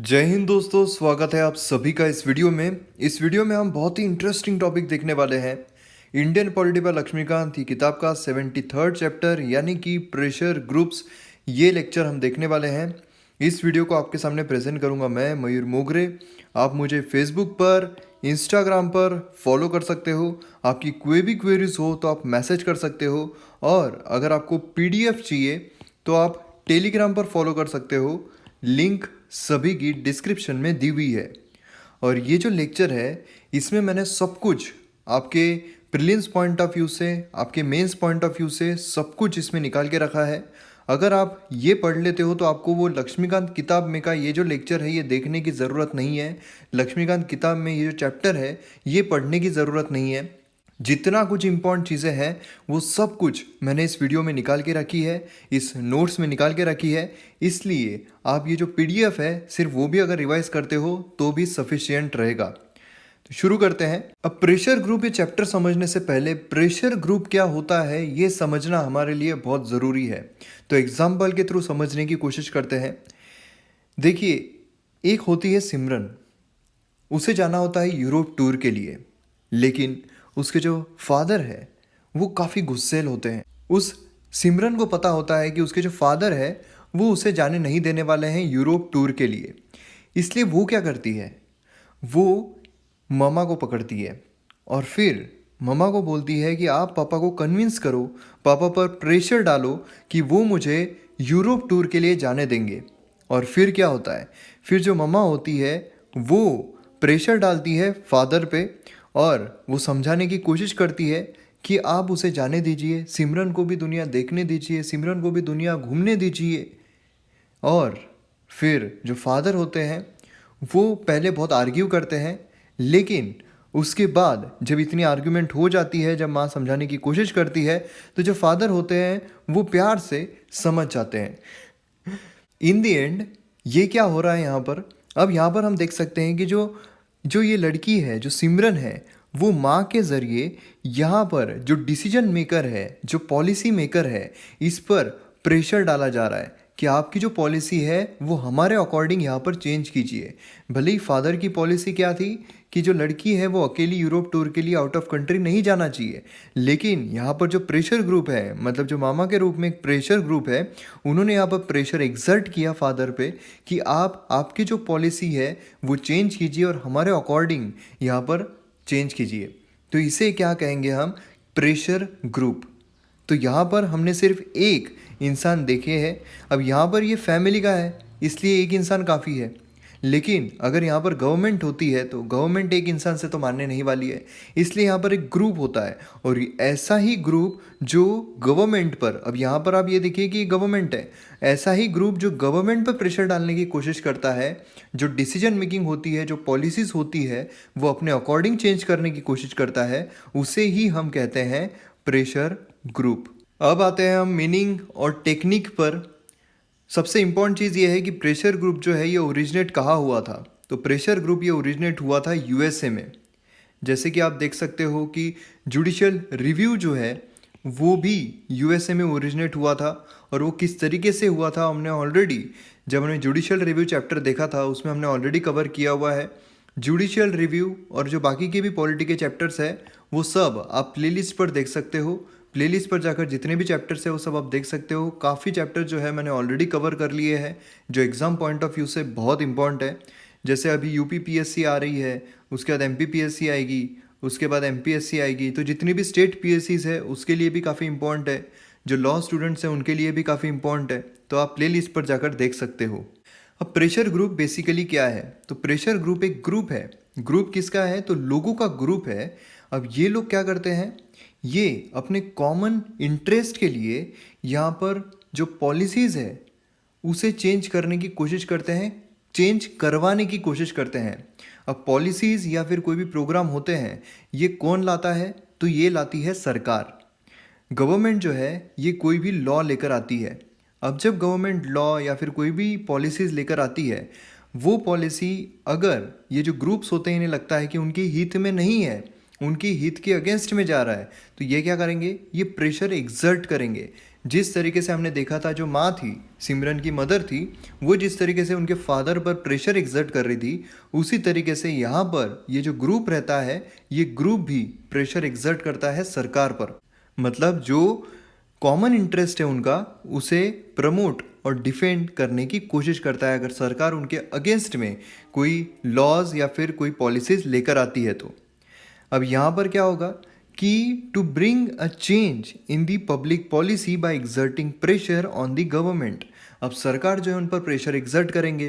जय हिंद दोस्तों, स्वागत है आप सभी का इस वीडियो में। इस वीडियो में हम बहुत ही इंटरेस्टिंग टॉपिक देखने वाले हैं। इंडियन पॉलिटी बाय लक्ष्मीकांत की किताब का 73rd चैप्टर यानी कि प्रेशर ग्रुप्स, ये लेक्चर हम देखने वाले हैं। इस वीडियो को आपके सामने प्रेजेंट करूंगा मैं, मयूर मोगरे। आप मुझे फेसबुक पर, इंस्टाग्राम पर फॉलो कर सकते हो। आपकी कोई भी क्वेरीज हो तो आप मैसेज कर सकते हो, और अगर आपको पीडीएफ चाहिए तो आप टेलीग्राम पर फॉलो कर सकते हो। लिंक सभी की डिस्क्रिप्शन में दी हुई है। और ये जो लेक्चर है, इसमें मैंने सब कुछ आपके प्रीलिम्स पॉइंट ऑफ व्यू से, आपके मेंस पॉइंट ऑफ व्यू से सब कुछ इसमें निकाल के रखा है। अगर आप ये पढ़ लेते हो तो आपको वो लक्ष्मीकांत किताब में का ये जो लेक्चर है ये देखने की ज़रूरत नहीं है। लक्ष्मीकांत किताब में ये जो चैप्टर है ये पढ़ने की ज़रूरत नहीं है। जितना कुछ इम्पोर्टेंट चीज़ें हैं वो सब कुछ मैंने इस वीडियो में निकाल के रखी है, इस नोट्स में निकाल के रखी है। इसलिए आप ये जो पीडीएफ है सिर्फ वो भी अगर रिवाइज करते हो तो भी सफिशियंट रहेगा। तो शुरू करते हैं। अब प्रेशर ग्रुप ये चैप्टर समझने से पहले प्रेशर ग्रुप क्या होता है ये समझना हमारे लिए बहुत ज़रूरी है। तो एग्जाम्पल के थ्रू समझने की कोशिश करते हैं। देखिए, एक होती है सिमरन, उसे जाना होता है यूरोप टूर के लिए, लेकिन उसके जो फादर है वो काफ़ी गुस्सैल होते हैं। उस सिमरन को पता होता है कि उसके जो फादर है वो उसे जाने नहीं देने वाले हैं यूरोप टूर के लिए। इसलिए वो क्या करती है, वो ममा को पकड़ती है और फिर ममा को बोलती है कि आप पापा को कन्विंस करो, पापा पर प्रेशर डालो कि वो मुझे यूरोप टूर के लिए जाने देंगे। और फिर क्या होता है, फिर जो ममा होती है वो प्रेशर डालती है फादर पे, और वो समझाने की कोशिश करती है कि आप उसे जाने दीजिए, सिमरन को भी दुनिया देखने दीजिए, सिमरन को भी दुनिया घूमने दीजिए। और फिर जो फादर होते हैं वो पहले बहुत आर्ग्यू करते हैं, लेकिन उसके बाद जब इतनी आर्ग्यूमेंट हो जाती है, जब माँ समझाने की कोशिश करती है, तो जो फादर होते हैं वो प्यार से समझ जाते हैं। इन द एंड ये क्या हो रहा है यहाँ पर, अब यहाँ पर हम देख सकते हैं कि जो जो ये लड़की है, जो सिमरन है, वो माँ के ज़रिए यहाँ पर जो डिसीजन मेकर है, जो पॉलिसी मेकर है, इस पर प्रेशर डाला जा रहा है कि आपकी जो पॉलिसी है वो हमारे अकॉर्डिंग यहाँ पर चेंज कीजिए। भले ही फादर की पॉलिसी क्या थी कि जो लड़की है वो अकेली यूरोप टूर के लिए आउट ऑफ कंट्री नहीं जाना चाहिए, लेकिन यहाँ पर जो प्रेशर ग्रुप है, मतलब जो मामा के रूप में एक प्रेशर ग्रुप है, उन्होंने यहाँ पर प्रेशर एक्सर्ट किया फादर पे कि आप आपकी जो पॉलिसी है वो चेंज कीजिए और हमारे अकॉर्डिंग यहाँ पर चेंज कीजिए। तो इसे क्या कहेंगे हम, प्रेशर ग्रुप। तो यहाँ पर हमने सिर्फ एक इंसान देखे हैं। अब यहाँ पर ये फैमिली का है इसलिए एक इंसान काफ़ी है, लेकिन अगर यहाँ पर गवर्नमेंट होती है तो गवर्नमेंट एक इंसान से तो मानने नहीं वाली है, इसलिए यहाँ पर एक ग्रुप होता है। और ऐसा ही ग्रुप जो गवर्नमेंट पर, अब यहाँ पर आप ये देखिए कि गवर्नमेंट है, ऐसा ही ग्रुप जो गवर्नमेंट पर प्रेशर डालने की कोशिश करता है, जो डिसीजन मेकिंग होती है, जो पॉलिसीज़ होती है वो अपने अकॉर्डिंग चेंज करने की कोशिश करता है, उसे ही हम कहते हैं प्रेशर ग्रुप। अब आते हैं हम मीनिंग और टेक्निक पर। सबसे इम्पॉर्टेंट चीज़ ये है कि प्रेशर ग्रुप जो है ये ओरिजिनेट कहाँ हुआ था। तो प्रेशर ग्रुप ये ओरिजिनेट हुआ था यूएसए में। जैसे कि आप देख सकते हो कि जुडिशियल रिव्यू जो है वो भी यूएसए में ओरिजिनेट हुआ था। और वो किस तरीके से हुआ था हमने ऑलरेडी, जब हमने जुडिशियल रिव्यू चैप्टर देखा था उसमें हमने ऑलरेडी कवर किया हुआ है। जुडिशियल रिव्यू और जो बाकी के भी पॉलिटी के चैप्टर्स है वो सब आप प्लेलिस्ट पर देख सकते हो। प्लेलिस्ट पर जाकर जितने भी चैप्टर्स है वो सब आप देख सकते हो। काफ़ी चैप्टर जो है मैंने ऑलरेडी कवर कर लिए हैं, जो एग्ज़ाम पॉइंट ऑफ व्यू से बहुत इंपॉर्टेंट है। जैसे अभी यूपी पीएससी आ रही है, उसके बाद एमपी पीएससी आएगी, उसके बाद एमपीएससी आएगी, तो जितनी भी स्टेट पीएससीज है उसके लिए भी काफ़ी इंपॉर्टेंट है। जो लॉ स्टूडेंट्स हैं उनके लिए भी काफ़ी इंपॉर्टेंट है, तो आप प्लेलिस्ट पर जाकर देख सकते हो। अब प्रेशर ग्रुप बेसिकली क्या है, तो प्रेशर ग्रुप एक ग्रुप है। ग्रुप किसका है, तो लोगों का ग्रुप है। अब ये लोग क्या करते हैं, ये अपने कॉमन इंटरेस्ट के लिए यहाँ पर जो पॉलिसीज़ है उसे चेंज करने की कोशिश करते हैं, चेंज करवाने की कोशिश करते हैं। अब पॉलिसीज़ या फिर कोई भी प्रोग्राम होते हैं ये कौन लाता है, तो ये लाती है सरकार। गवर्नमेंट जो है ये कोई भी लॉ लेकर आती है। अब जब गवर्नमेंट लॉ या फिर कोई भी पॉलिसीज़ लेकर आती है, वो पॉलिसी अगर ये जो ग्रुप्स होते हैं इन्हें लगता है कि उनके हित में नहीं है, उनकी हित के अगेंस्ट में जा रहा है, तो ये क्या करेंगे, ये प्रेशर एक्सर्ट करेंगे। जिस तरीके से हमने देखा था जो माँ थी, सिमरन की मदर थी, वो जिस तरीके से उनके फादर पर प्रेशर एक्सर्ट कर रही थी, उसी तरीके से यहाँ पर ये जो ग्रुप रहता है, ये ग्रुप भी प्रेशर एक्सर्ट करता है सरकार पर। मतलब जो कॉमन इंटरेस्ट है उनका, उसे प्रमोट और डिफेंड करने की कोशिश करता है अगर सरकार उनके अगेंस्ट में कोई लॉज या फिर कोई पॉलिसीज लेकर आती है तो। अब यहाँ पर क्या होगा कि to bring a change in the public policy by exerting pressure on the government. अब सरकार जो है उन पर प्रेशर एक्सर्ट करेंगे।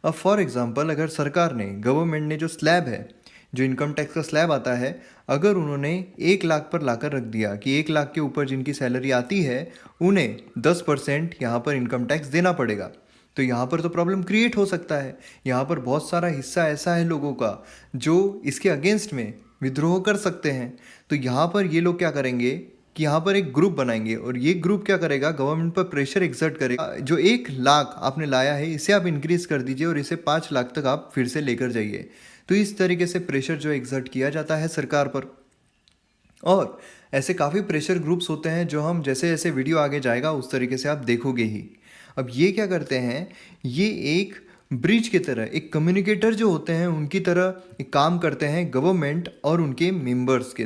अब फॉर एग्जांपल अगर सरकार ने, गवर्नमेंट ने जो स्लैब है, जो इनकम टैक्स का स्लैब आता है, अगर उन्होंने 1 लाख पर लाकर रख दिया कि 1 लाख के ऊपर जिनकी सैलरी आती है उन्हें 10% यहाँ पर इनकम टैक्स देना पड़ेगा, तो यहाँ पर तो प्रॉब्लम क्रिएट हो सकता है। यहाँ पर बहुत सारा हिस्सा ऐसा है लोगों का जो इसके अगेंस्ट में विद्रोह कर सकते हैं। तो यहाँ पर ये लोग क्या करेंगे कि यहाँ पर एक ग्रुप बनाएंगे और ये ग्रुप क्या करेगा, गवर्नमेंट पर प्रेशर एक्सर्ट करेगा। जो 1 लाख आपने लाया है इसे आप इंक्रीज कर दीजिए और इसे 5 लाख तक आप फिर से लेकर जाइए। तो इस तरीके से प्रेशर जो एक्सर्ट किया जाता है सरकार पर। और ऐसे काफ़ी प्रेशर ग्रुप्स होते हैं जो हम जैसे जैसे वीडियो आगे जाएगा उस तरीके से आप देखोगे ही। अब ये क्या करते हैं, ये एक ब्रिज की तरह, एक कम्युनिकेटर जो होते हैं उनकी तरह एक काम करते हैं गवर्नमेंट और उनके मेंबर्स के।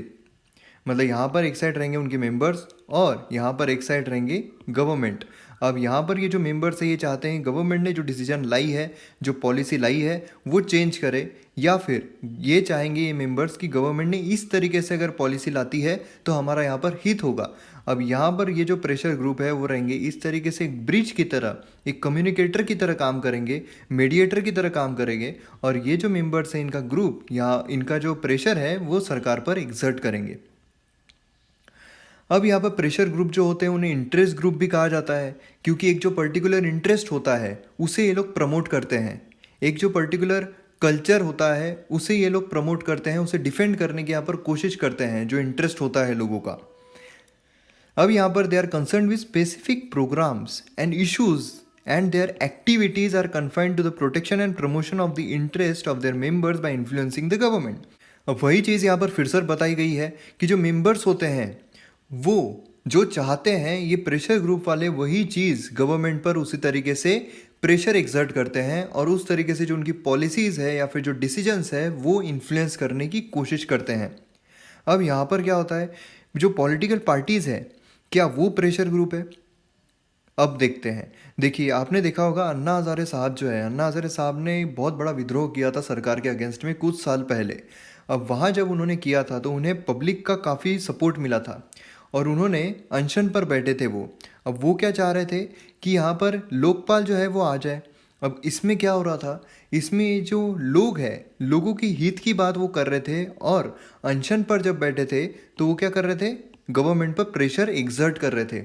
मतलब यहाँ पर एक साइड रहेंगे उनके मेंबर्स और यहाँ पर एक साइड रहेंगे गवर्नमेंट। अब यहाँ पर ये जो मेंबर्स है ये चाहते हैं गवर्नमेंट ने जो डिसीजन लाई है, जो पॉलिसी लाई है वो चेंज करे, या फिर ये चाहेंगे ये मेंबर्स कि गवर्नमेंट ने इस तरीके से अगर पॉलिसी लाती है तो हमारा यहाँ पर हित होगा। अब यहाँ पर ये जो प्रेशर ग्रुप है वो रहेंगे इस तरीके से एक ब्रिज की तरह, एक कम्युनिकेटर की तरह काम करेंगे, मीडिएटर की तरह काम करेंगे, और ये जो मेंबर्स हैं इनका ग्रुप या इनका जो प्रेशर है वो सरकार पर एक्सर्ट करेंगे। अब यहाँ पर प्रेशर ग्रुप जो होते हैं उन्हें इंटरेस्ट ग्रुप भी कहा जाता है, क्योंकि एक जो पर्टिकुलर इंटरेस्ट होता है उसे ये लोग प्रमोट करते हैं। एक जो पर्टिकुलर कल्चर होता है उसे ये लोग प्रमोट करते हैं, उसे डिफेंड करने की यहाँ पर कोशिश करते हैं, जो इंटरेस्ट होता है लोगों का। अब यहाँ पर they are concern with specific programs and issues and their activities are confined to the protection and promotion of the interest of their members by influencing the government. अब वही चीज़ यहाँ पर फिर से बताई गई है कि जो मेंबर्स होते हैं वो जो चाहते हैं, ये प्रेशर ग्रुप वाले वही चीज़ गवर्नमेंट पर उसी तरीके से प्रेशर एक्सर्ट करते हैं और उस तरीके से जो उनकी पॉलिसीज़ है या फिर जो डिसीजंस है वो इन्फ्लुएंस करने की कोशिश करते हैं। अब यहाँ पर क्या होता है, जो पॉलिटिकल पार्टीज़ है क्या वो प्रेशर ग्रुप है? अब देखते हैं। देखिए आपने देखा होगा अन्ना हज़ारे साहब जो है, अन्ना हज़ारे साहब ने बहुत बड़ा विद्रोह किया था सरकार के अगेंस्ट में कुछ साल पहले। अब वहाँ जब उन्होंने किया था तो उन्हें पब्लिक का काफ़ी सपोर्ट मिला था और उन्होंने अनशन पर बैठे थे वो। अब वो क्या चाह रहे थे कि यहाँ पर लोकपाल जो है वो आ जाए। अब इसमें क्या हो रहा था, इसमें जो लोग हैं लोगों की हित की बात वो कर रहे थे और अनशन पर जब बैठे थे तो वो क्या कर रहे थे, गवर्नमेंट पर प्रेशर एक्सर्ट कर रहे थे।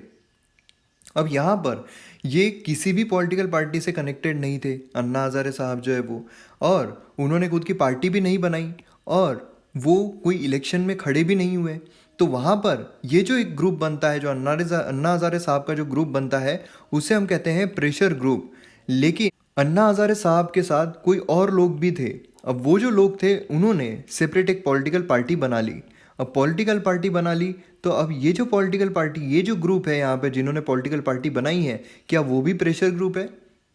अब यहाँ पर ये किसी भी पॉलिटिकल पार्टी से कनेक्टेड नहीं थे अन्ना हज़ारे साहब जो है वो, और उन्होंने खुद की पार्टी भी नहीं बनाई और वो कोई इलेक्शन में खड़े भी नहीं हुए। तो वहाँ पर ये जो एक ग्रुप बनता है, जो अन्ना हज़ारे साहब का जो ग्रुप बनता है उसे हम कहते हैं प्रेशर ग्रुप। लेकिन अन्ना हज़ारे साहब के साथ कोई और लोग भी थे। अब वो जो लोग थे उन्होंने सेपरेट एक पॉलिटिकल पार्टी बना ली। अब पॉलिटिकल पार्टी बना ली तो अब ये जो पॉलिटिकल पार्टी, ये जो ग्रुप है यहाँ पे जिन्होंने पॉलिटिकल पार्टी बनाई है, क्या वो भी प्रेशर ग्रुप है?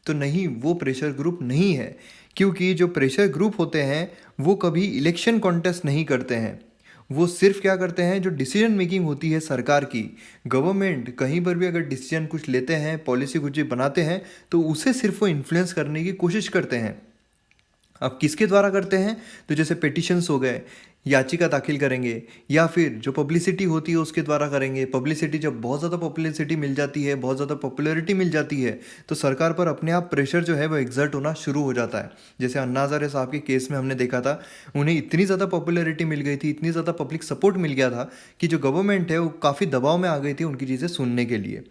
तो नहीं, वो प्रेशर ग्रुप नहीं है, क्योंकि जो प्रेशर ग्रुप होते हैं वो कभी इलेक्शन कॉन्टेस्ट नहीं करते हैं। वो सिर्फ क्या करते हैं, जो डिसीजन मेकिंग होती है सरकार की, गवर्नमेंट कहीं पर भी अगर डिसीजन कुछ लेते हैं, पॉलिसी कुछ भी बनाते हैं तो उसे सिर्फ वो इन्फ्लुएंस करने की कोशिश करते हैं। अब किसके द्वारा करते हैं, तो जैसे पिटिशंस हो गए, याचिका दाखिल करेंगे, या फिर जो पब्लिसिटी होती है उसके द्वारा करेंगे। पब्लिसिटी, जब बहुत ज़्यादा पब्लिसिटी मिल जाती है, बहुत ज़्यादा पॉपुलैरिटी मिल जाती है तो सरकार पर अपने आप प्रेशर जो है वो एग्जर्ट होना शुरू हो जाता है। जैसे अन्ना हज़ारे साहब के केस में हमने देखा था, उन्हें इतनी ज़्यादा पॉपुलैरिटी मिल गई थी, इतनी ज़्यादा पब्लिक सपोर्ट मिल गया था कि जो गवर्नमेंट है वो काफ़ी दबाव में आ गई थी उनकी चीज़ें सुनने के लिए।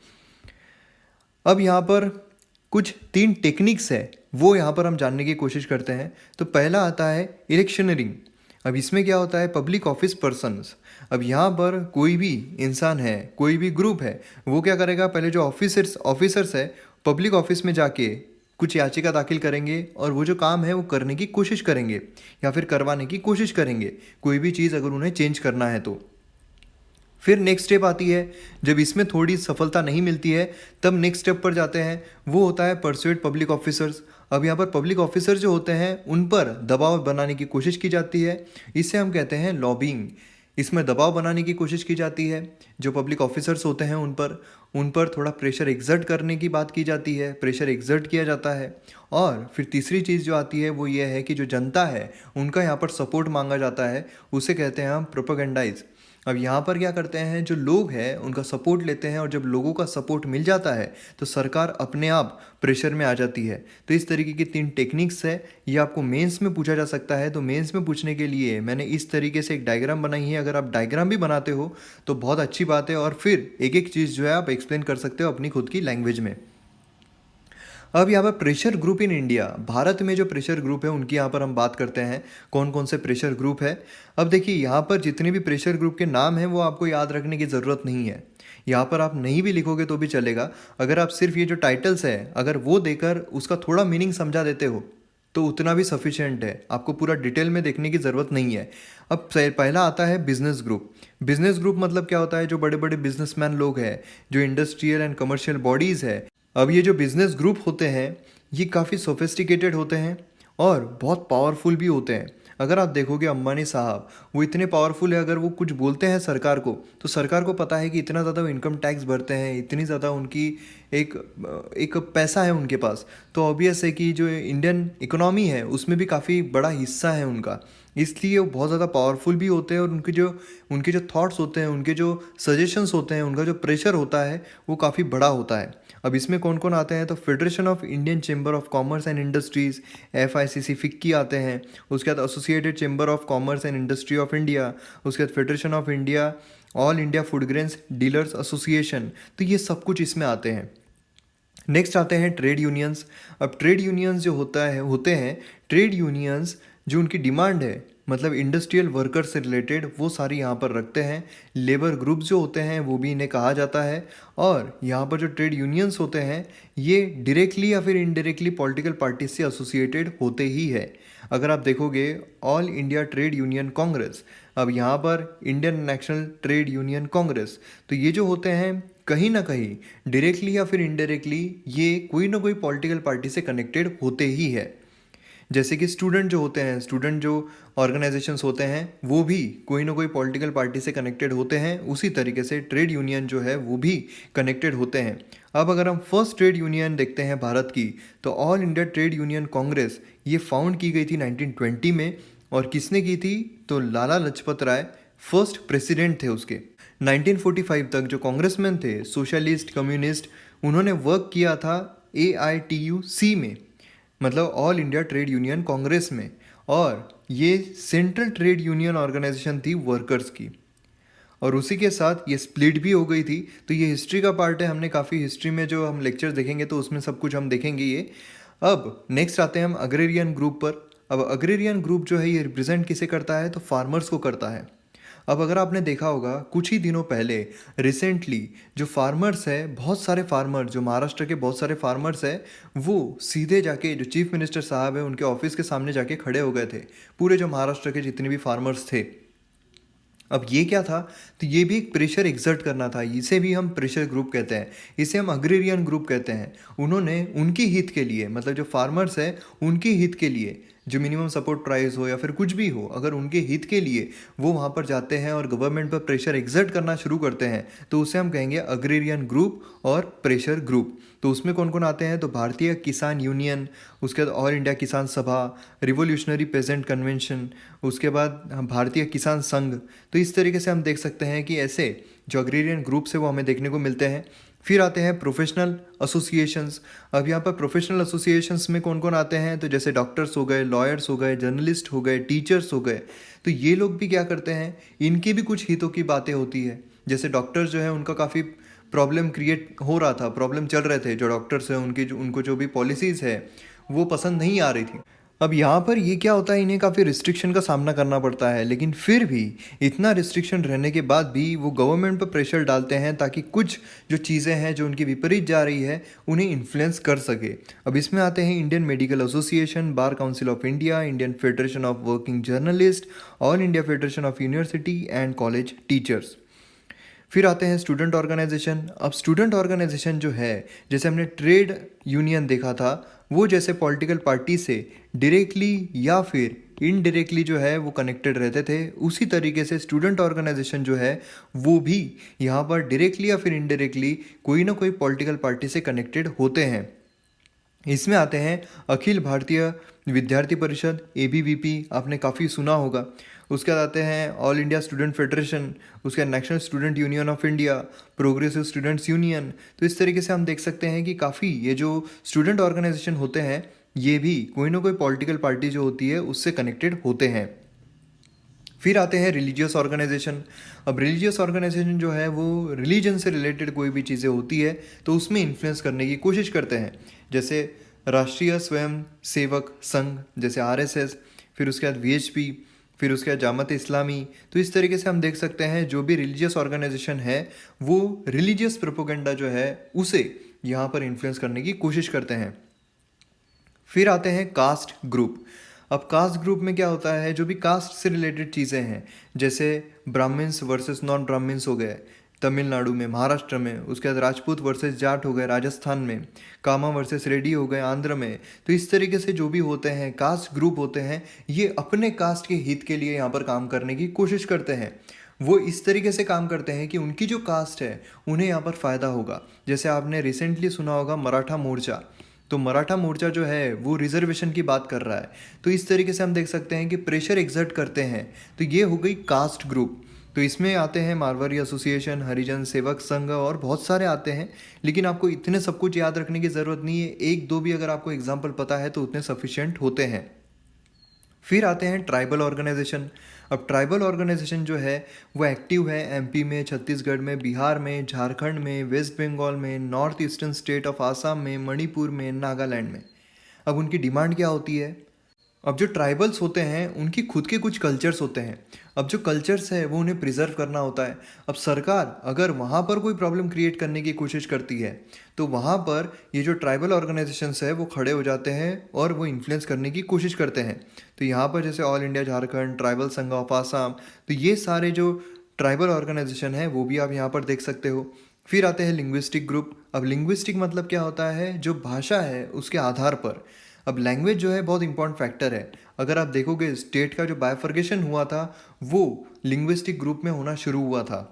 अब यहाँ पर कुछ 3 टेक्निक्स है वो यहाँ पर हम जानने की कोशिश करते हैं। तो पहला आता है इलेक्शनरिंग। अब इसमें क्या होता है, पब्लिक ऑफिस पर्सन्स। अब यहाँ पर कोई भी इंसान है, कोई भी ग्रुप है, वो क्या करेगा, पहले जो ऑफिसर्स है पब्लिक ऑफिस में जाके कुछ याचिका दाखिल करेंगे और वो जो काम है वो करने की कोशिश करेंगे या फिर करवाने की कोशिश करेंगे, कोई भी चीज़ अगर उन्हें चेंज करना है तो। फिर नेक्स्ट स्टेप आती है, जब इसमें थोड़ी सफलता नहीं मिलती है तब नेक्स्ट स्टेप पर जाते हैं, वो होता है परसुएट पब्लिक ऑफिसर्स। अब यहाँ पर पब्लिक ऑफिसर जो होते हैं उन पर दबाव बनाने की कोशिश की जाती है, इसे हम कहते हैं लॉबिंग। इसमें दबाव बनाने की कोशिश की जाती है, जो पब्लिक ऑफिसर्स होते हैं उन पर थोड़ा प्रेशर एग्जर्ट करने की बात की जाती है, प्रेशर एग्जर्ट किया जाता है। और फिर तीसरी चीज़ जो आती है वो ये है कि जो जनता है उनका यहाँ पर सपोर्ट मांगा जाता है, उसे कहते हैं हम प्रोपेगेंडाइज। अब यहाँ पर क्या करते हैं, जो लोग हैं उनका सपोर्ट लेते हैं, और जब लोगों का सपोर्ट मिल जाता है तो सरकार अपने आप प्रेशर में आ जाती है। तो इस तरीके की 3 टेक्निक्स है, ये आपको मेंस में पूछा जा सकता है। तो मेंस में पूछने के लिए मैंने इस तरीके से एक डायग्राम बनाई है, अगर आप डायग्राम भी बनाते हो तो बहुत अच्छी बात है, और फिर एक एक चीज़ जो है आप एक्सप्लेन कर सकते हो अपनी खुद की लैंग्वेज में। अब यहाँ पर pressure group in India, Bharat में जो प्रेशर ग्रुप है उनकी यहाँ पर हम बात करते हैं, कौन कौन से प्रेशर ग्रुप है। अब देखिए यहाँ पर जितने भी प्रेशर ग्रुप के नाम हैं वो आपको याद रखने की ज़रूरत नहीं है, यहाँ पर आप नहीं भी लिखोगे तो भी चलेगा। अगर आप सिर्फ ये जो टाइटल्स है अगर वो देकर उसका थोड़ा मीनिंग समझा देते हो तो उतना भी सफिशिएंट है, आपको पूरा डिटेल में देखने की ज़रूरत नहीं है। अब पहला आता है बिजनेस ग्रुप। बिजनेस ग्रुप मतलब क्या होता है, जो बड़े बड़े बिजनेसमैन लोग हैं, जो इंडस्ट्रियल एंड कमर्शियल बॉडीज़ है। अब ये जो बिजनेस ग्रुप होते हैं ये काफ़ी सोफिस्टिकेटेड होते हैं और बहुत पावरफुल भी होते हैं। अगर आप देखोगे अंबानी साहब, वो इतने पावरफुल है, अगर वो कुछ बोलते हैं सरकार को तो सरकार को पता है कि इतना ज़्यादा वो इनकम टैक्स भरते हैं, इतनी ज़्यादा उनकी एक एक पैसा है उनके पास। तो ऑब्वियस है कि जो इंडियन इकोनॉमी है उसमें भी काफ़ी बड़ा हिस्सा है उनका, इसलिए वो बहुत ज़्यादा पावरफुल भी होते हैं, और उनके जो थॉट्स होते हैं, उनके जो सजेशंस होते हैं, उनका जो प्रेशर होता है वो काफ़ी बड़ा होता है। अब इसमें कौन कौन आते हैं, तो federation of Indian chamber of commerce and industries, FICC FICCI आते हैं। उसके बाद associated chamber of commerce and industry of India, उसके बाद federation of India, all India food grains dealers association. तो ये सब कुछ इसमें आते हैं। नेक्स्ट आते हैं ट्रेड यूनियंस। अब ट्रेड यूनियंस जो होते हैं ट्रेड यूनियंस, जो उनकी डिमांड है मतलब इंडस्ट्रियल वर्कर से रिलेटेड, वो सारी यहाँ पर रखते हैं। लेबर ग्रुप्स जो होते हैं वो भी इन्हें कहा जाता है। और यहाँ पर जो ट्रेड यूनियंस होते हैं ये डायरेक्टली या फिर इनडायरेक्टली पॉलिटिकल पार्टी से एसोसिएटेड होते ही है। अगर आप देखोगे all India trade union Congress, अब यहाँ पर Indian national trade union Congress, तो ये जो होते हैं कहीं ना कहीं डायरेक्टली या फिर इनडायरेक्टली ये कोई ना कोई पॉलिटिकल पार्टी से कनेक्टेड होते ही है। जैसे कि स्टूडेंट जो होते हैं, स्टूडेंट जो ऑर्गेनाइजेशंस होते हैं वो भी कोई ना कोई पॉलिटिकल पार्टी से कनेक्टेड होते हैं, उसी तरीके से ट्रेड यूनियन जो है वो भी कनेक्टेड होते हैं। अब अगर हम फर्स्ट ट्रेड यूनियन देखते हैं भारत की, तो all India trade union Congress ये फाउंड की गई थी 1920 में। और किसने की थी, तो लाला लाजपत राय फर्स्ट प्रेसिडेंट थे उसके। 1945 तक जो कांग्रेसमैन थे, सोशलिस्ट कम्युनिस्ट, उन्होंने वर्क किया था AITUC में, मतलब all India trade union Congress में। और ये सेंट्रल ट्रेड यूनियन ऑर्गेनाइजेशन थी वर्कर्स की, और उसी के साथ ये स्प्लिट भी हो गई थी। तो ये हिस्ट्री का पार्ट है, हमने काफ़ी हिस्ट्री में जो हम लेक्चर देखेंगे तो उसमें सब कुछ हम देखेंगे ये। अब नेक्स्ट आते हैं हम अग्रेरियन ग्रुप पर। अब अग्रेरियन ग्रुप जो है ये रिप्रेजेंट किसे करता है, तो फार्मर्स को करता है। अब अगर आपने देखा होगा कुछ ही दिनों पहले रिसेंटली जो फार्मर्स है, बहुत सारे फार्मर, जो महाराष्ट्र के बहुत सारे फार्मर्स है, वो सीधे जाके जो चीफ मिनिस्टर साहब है उनके ऑफिस के सामने जाके खड़े हो गए थे, पूरे जो महाराष्ट्र के जितने भी फार्मर्स थे। अब ये क्या था, तो ये भी एक प्रेशर एग्जर्ट करना था, इसे भी हम प्रेशर ग्रुप कहते हैं, इसे हम अग्रेरियन ग्रुप कहते हैं। उन्होंने उनकी हित के लिए, मतलब जो फार्मर्स है उनके हित के लिए, जो मिनिमम सपोर्ट प्राइस हो या फिर कुछ भी हो, अगर उनके हित के लिए वो वहाँ पर जाते हैं और गवर्नमेंट पर प्रेशर एग्जर्ट करना शुरू करते हैं, तो उसे हम कहेंगे अग्रेरियन ग्रुप और प्रेशर ग्रुप। तो उसमें कौन कौन आते हैं, तो भारतीय किसान यूनियन, उसके बाद ऑल इंडिया किसान सभा, रिवोल्यूशनरी पेजेंट कन्वेंशन, उसके बाद भारतीय किसान संघ। तो इस तरीके से हम देख सकते हैं कि ऐसे जो अग्रेरियन ग्रुप्स है वो हमें देखने को मिलते हैं। फिर आते हैं प्रोफेशनल एसोसिएशंस। अब यहाँ पर प्रोफेशनल एसोसिएशंस में कौन कौन आते हैं, तो जैसे डॉक्टर्स हो गए, लॉयर्स हो गए, जर्नलिस्ट हो गए, टीचर्स हो गए। तो ये लोग भी क्या करते हैं, इनकी भी कुछ हितों की बातें होती है। जैसे डॉक्टर्स जो है उनका काफ़ी प्रॉब्लम क्रिएट हो रहा था, प्रॉब्लम चल रहे थे, जो डॉक्टर्स हैं उनको जो भी पॉलिसीज़ है वो पसंद नहीं आ रही थी। अब यहाँ पर ये क्या होता है, इन्हें काफ़ी रिस्ट्रिक्शन का सामना करना पड़ता है, लेकिन फिर भी इतना रिस्ट्रिक्शन रहने के बाद भी वो गवर्नमेंट पर प्रेशर डालते हैं ताकि कुछ जो चीज़ें हैं जो उनकी विपरीत जा रही है उन्हें इन्फ्लुएंस कर सके। अब इसमें आते हैं Indian medical association, bar council of India, Indian federation of working journalist, all India federation of university and college teachers. फिर आते हैं स्टूडेंट ऑर्गेनाइजेशन। अब स्टूडेंट ऑर्गेनाइजेशन जो है, जैसे हमने ट्रेड यूनियन देखा था, वो जैसे पॉलिटिकल पार्टी से डायरेक्टली या फिर इनडायरेक्टली जो है वो कनेक्टेड रहते थे, उसी तरीके से स्टूडेंट ऑर्गेनाइजेशन जो है वो भी यहाँ पर डायरेक्टली या फिर इनडायरेक्टली कोई ना कोई पॉलिटिकल पार्टी से कनेक्टेड होते हैं। इसमें आते हैं अखिल भारतीय विद्यार्थी परिषद, एबीवीपी, आपने काफ़ी सुना होगा। उसके बाद आते हैं ऑल इंडिया स्टूडेंट फेडरेशन, उसके बाद national student union of India, progressive students union. तो इस तरीके से हम देख सकते हैं कि काफ़ी ये जो स्टूडेंट ऑर्गेनाइजेशन होते हैं ये भी कोई ना कोई पॉलिटिकल पार्टी जो होती है उससे कनेक्टेड होते हैं। फिर आते हैं रिलीजियस ऑर्गेनाइजेशन। अब रिलीजियस ऑर्गेनाइजेशन जो है वो रिलीजन से रिलेटेड कोई भी चीज़ें होती है तो उसमें इन्फ्लुएंस करने की कोशिश करते हैं, जैसे राष्ट्रीय स्वयं सेवक संघ, जैसे आरएसएस, फिर उसके बाद वीएचपी, फिर उसके बाद जामत इस्लामी। तो इस तरीके से हम देख सकते हैं जो भी रिलीजियस ऑर्गेनाइजेशन है वो रिलीजियस प्रोपोगेंडा जो है उसे यहाँ पर इन्फ्लुएंस करने की कोशिश करते हैं। फिर आते हैं कास्ट ग्रुप। अब कास्ट ग्रुप में क्या होता है, जो भी कास्ट से रिलेटेड चीज़ें हैं, जैसे ब्राह्मण्स वर्सेस नॉन ब्राह्मण्स हो गए तमिलनाडु में, महाराष्ट्र में, उसके बाद राजपूत वर्सेस जाट हो गए राजस्थान में, कामा वर्सेस रेड्डी हो गए आंध्र में। तो इस तरीके से जो भी होते हैं कास्ट ग्रुप होते हैं, ये अपने कास्ट के हित के लिए यहाँ पर काम करने की कोशिश करते हैं। वो इस तरीके से काम करते हैं कि उनकी जो कास्ट है उन्हें यहाँ पर फ़ायदा होगा। जैसे आपने रिसेंटली सुना होगा मराठा मोर्चा, तो मराठा मोर्चा जो है वो रिजर्वेशन की बात कर रहा है। तो इस तरीके से हम देख सकते हैं कि प्रेशर एग्जर्ट करते हैं। तो ये हो गई कास्ट ग्रुप। तो इसमें आते हैं मारवाड़ी एसोसिएशन, हरिजन सेवक संघ और बहुत सारे आते हैं, लेकिन आपको इतने सब कुछ याद रखने की ज़रूरत नहीं है, एक दो भी अगर आपको एग्जाम्पल पता है तो उतने सफिशिएंट होते हैं। फिर आते हैं ट्राइबल ऑर्गेनाइजेशन। अब ट्राइबल ऑर्गेनाइजेशन जो है वो एक्टिव है एमपी में, छत्तीसगढ़ में, बिहार में, झारखंड में, वेस्ट बंगाल में, north eastern state of Assam में, मणिपुर में, नागालैंड में। अब उनकी डिमांड क्या होती है? अब जो ट्राइबल्स होते हैं उनकी खुद के कुछ कल्चर्स होते हैं। अब जो कल्चर्स है वो उन्हें प्रिजर्व करना होता है। अब सरकार अगर वहाँ पर कोई प्रॉब्लम क्रिएट करने की कोशिश करती है तो वहाँ पर ये जो ट्राइबल ऑर्गेनाइजेशंस है वो खड़े हो जाते हैं और वो इन्फ्लुएंस करने की कोशिश करते हैं। तो यहाँ पर जैसे ऑल इंडिया झारखंड, ट्राइबल संघ ऑफ आसाम, तो ये सारे जो ट्राइबल ऑर्गेनाइजेशन है वो भी आप यहाँ पर देख सकते हो। फिर आते हैं लिंग्विस्टिक ग्रुप। अब लिंग्विस्टिक मतलब क्या होता है, जो भाषा है उसके आधार पर। अब लैंग्वेज जो है बहुत इंपॉर्टेंट फैक्टर है। अगर आप देखोगे स्टेट का जो बायफर्गेशन हुआ था वो लिंग्विस्टिक ग्रुप में होना शुरू हुआ था,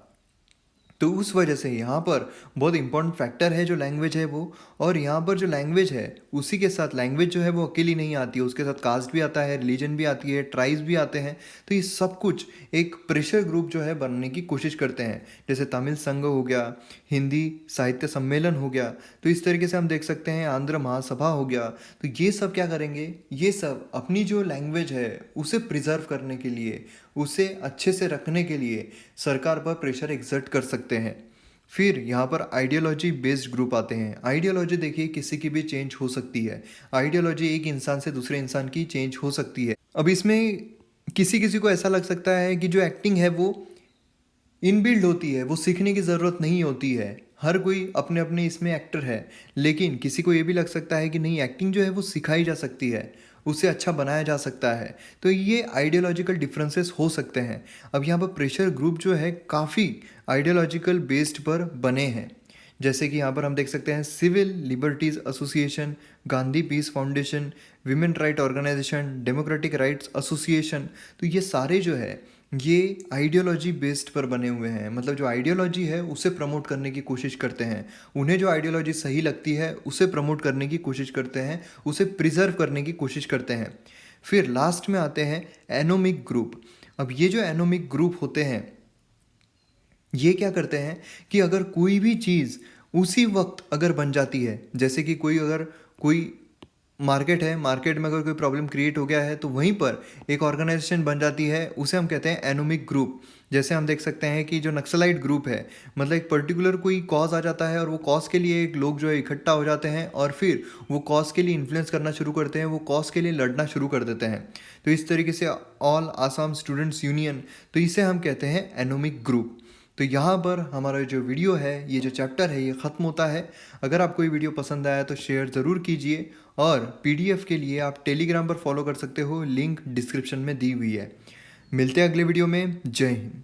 तो उस वजह से यहाँ पर बहुत इंपॉर्टेंट फैक्टर है जो लैंग्वेज है वो। और यहाँ पर जो लैंग्वेज है उसी के साथ लैंग्वेज जो है वो अकेली नहीं आती है, उसके साथ कास्ट भी आता है, रिलीजन भी आती है, ट्राइब्स भी आते हैं। तो ये सब कुछ एक प्रेशर ग्रुप जो है बनने की कोशिश करते हैं। जैसे तमिल संघ हो गया, हिंदी साहित्य सम्मेलन हो गया, तो इस तरीके से हम देख सकते हैं आंध्र महासभा हो गया। तो ये सब क्या करेंगे, ये सब अपनी जो लैंग्वेज है उसे प्रिजर्व करने के लिए, उसे अच्छे से रखने के लिए सरकार पर प्रेशर एक्सर्ट कर सकते हैं। फिर यहाँ पर आइडियोलॉजी बेस्ड ग्रुप आते हैं। आइडियोलॉजी देखिए किसी की भी चेंज हो सकती है। आइडियोलॉजी एक इंसान से दूसरे इंसान की चेंज हो सकती है। अब इसमें किसी किसी को ऐसा लग सकता है कि जो एक्टिंग है वो इनबिल्ड होती है, वो सीखने की ज़रूरत नहीं होती है, हर कोई अपने अपने इसमें एक्टर है। लेकिन किसी को ये भी लग सकता है कि नहीं, एक्टिंग जो है वो सिखाई जा सकती है, उसे अच्छा बनाया जा सकता है। तो ये आइडियोलॉजिकल डिफरेंसेस हो सकते हैं। अब यहाँ पर प्रेशर ग्रुप जो है काफ़ी आइडियोलॉजिकल बेस्ड पर बने हैं। जैसे कि यहाँ पर हम देख सकते हैं civil liberties association, Gandhi peace foundation, women right organization, democratic rights association. तो ये सारे जो है ये आइडियोलॉजी बेस्ड पर बने हुए हैं। मतलब जो आइडियोलॉजी है उसे प्रमोट करने की कोशिश करते हैं, उन्हें जो आइडियोलॉजी सही लगती है उसे प्रमोट करने की कोशिश करते हैं, उसे प्रिजर्व करने की कोशिश करते हैं। फिर लास्ट में आते हैं एनोमिक ग्रुप। अब ये जो एनोमिक ग्रुप होते हैं ये क्या करते हैं कि अगर कोई भी चीज़ उसी वक्त अगर बन जाती है, जैसे कि कोई मार्केट है, मार्केट में अगर कोई प्रॉब्लम क्रिएट हो गया है तो वहीं पर एक ऑर्गेनाइजेशन बन जाती है, उसे हम कहते हैं एनोमिक ग्रुप। जैसे हम देख सकते हैं कि जो नक्सलाइट ग्रुप है, मतलब एक पर्टिकुलर कोई कॉज आ जाता है और वो कॉज के लिए एक लोग जो है इकट्ठा हो जाते हैं और फिर वो कॉज के लिए इन्फ्लुएंस करना शुरू करते हैं, वो कॉज के लिए लड़ना शुरू कर देते हैं। तो इस तरीके से ऑल आसाम स्टूडेंट्स यूनियन, तो इसे हम कहते हैं एनोमिक ग्रुप। तो यहाँ पर हमारा जो वीडियो है, ये जो चैप्टर है, ये ख़त्म होता है। अगर आपको ये वीडियो पसंद आया तो शेयर ज़रूर कीजिए, और पीडीएफ के लिए आप टेलीग्राम पर फॉलो कर सकते हो, लिंक डिस्क्रिप्शन में दी हुई है। मिलते हैं अगले वीडियो में। जय हिंद।